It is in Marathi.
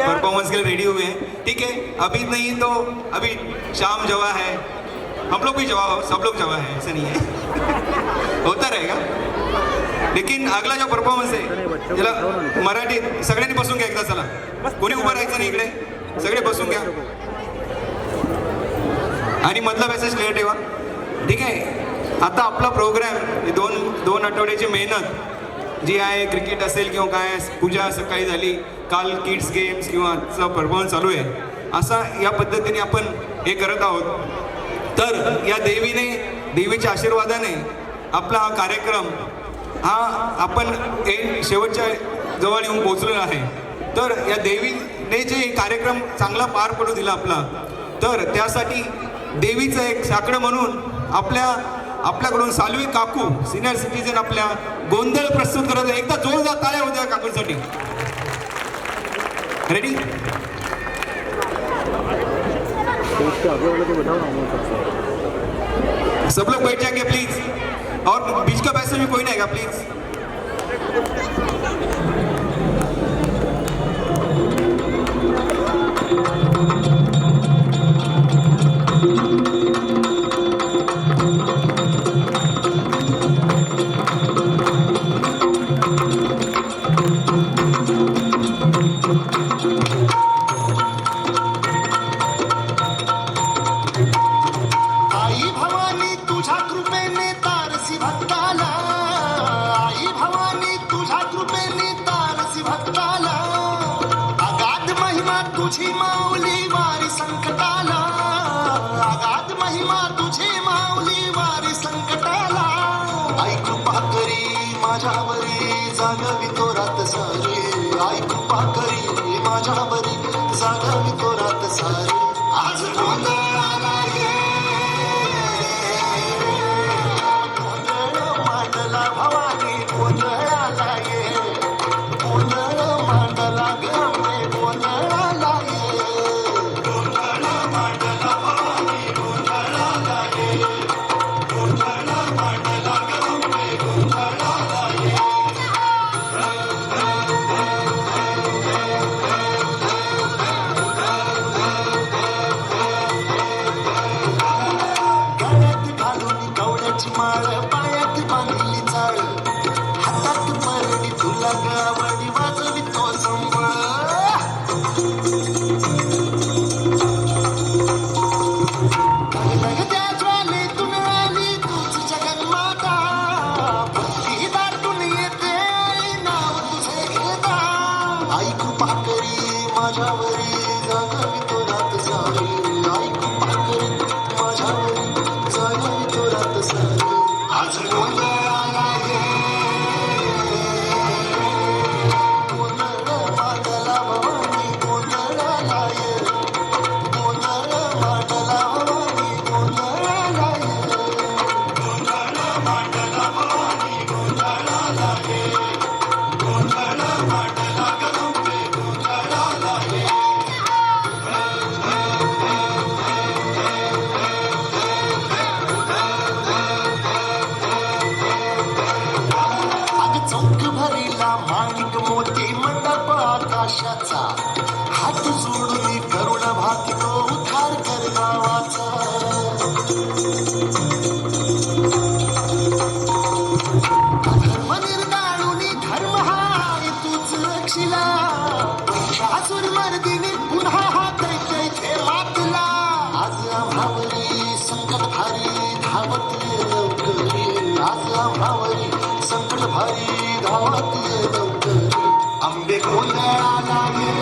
परफॉर्मेंस के लिए रेडी हुए हैं, ठीक है। अभी नहीं तो अभी शाम जवा है, हम लोग भी जवा हो, सब लोग जवा है, ऐसा नहीं है होता रहेगा। लेकिन अगला जो परफॉर्मन्स आहे त्याला मराठीत सगळ्यांनी बसून घ्या एकदा, चला कोणी उभं राहायचं नाही इकडे, सगळे बसून घ्या आणि मधला मेसेज क्लिअर ठेवा, ठीक आहे। आता आपला प्रोग्राम दोन आठवड्याची मेहनत जी आहे, क्रिकेट असेल किंवा काय, पूजा सकाळी झाली, काल किड्स गेम्स किंवा आजचा परफॉर्मन्स चालू आहे, असा या पद्धतीने आपण हे करत आहोत। तर या देवीच्या आशीर्वादाने आपला हा कार्यक्रम हा आपण शेवटच्या जवळ येऊन पोहोचलेला आहे। तर या देवीने जे कार्यक्रम चांगला पार पडू दिला आपला, तर त्यासाठी देवीचं एक साकडं म्हणून आपल्याकडून सालवी काकू सिनियर सिटीजन आपल्या गोंधळ प्रस्तुत करत आहे। एकदा जोरदार टाळ्या होत्या काकूंसाठी। रेडी? सब लोग बैठ जाएंगे प्लीज, और बीच का पैसे भी कोई नहीं आएगा प्लीज। तुझी माऊली वारी संकटाला, अगाध महिमा तुझी माऊली वारी संकटाला। आई कृपा करी माझ्यावरी जागवी तो रात सारी, आई कृपा करी माझ्यावरी जागवी तो रात सारी। आज गोंधळाला ये, गोंधळ मांडला भवानी, गोंधळाला ये, गोंधळ मांडला गंगे, गोंधळाला ये। माळ पायात बांधली चाळ, हातात परडी तुला गावडी वाजवी तो संबळ। त्या ज्वालेतून आली तूच जगन्माता, भक्ती दाटून येते नाव तुझे घेता। आई कृपा करी माझ्यावरी जागवी तो रात सारी, आई कृपा करी माझ्यावरी जागवी तो रात सारी। आज गोंधळाला ये, गोंधळ मांडला भवानी, गोंधळाला ये, गोंधळ मांडला भवानी, गोंधळाला ये, गोंधळ मांडला भवानी, गोंधळाला ये, गोंधळ मांडला गंगे, गोंधळाला ये। चौक भरीला माणिक मोती मंडप आकाशाचा, हात जोडून करुण भाकितो उद्धार कर गावाचा। धर्म निर्दाळून धर्म हाय तूच रक्षिला, शासूर मर्दिनी पुन्हा हा दैत्य मातला। आज आम्हावरी संकट भारी धावत ये लवकरी, आज आम्हावरी संकट भारी धावत ये लवकरी। आंबे गोंधळाला ये,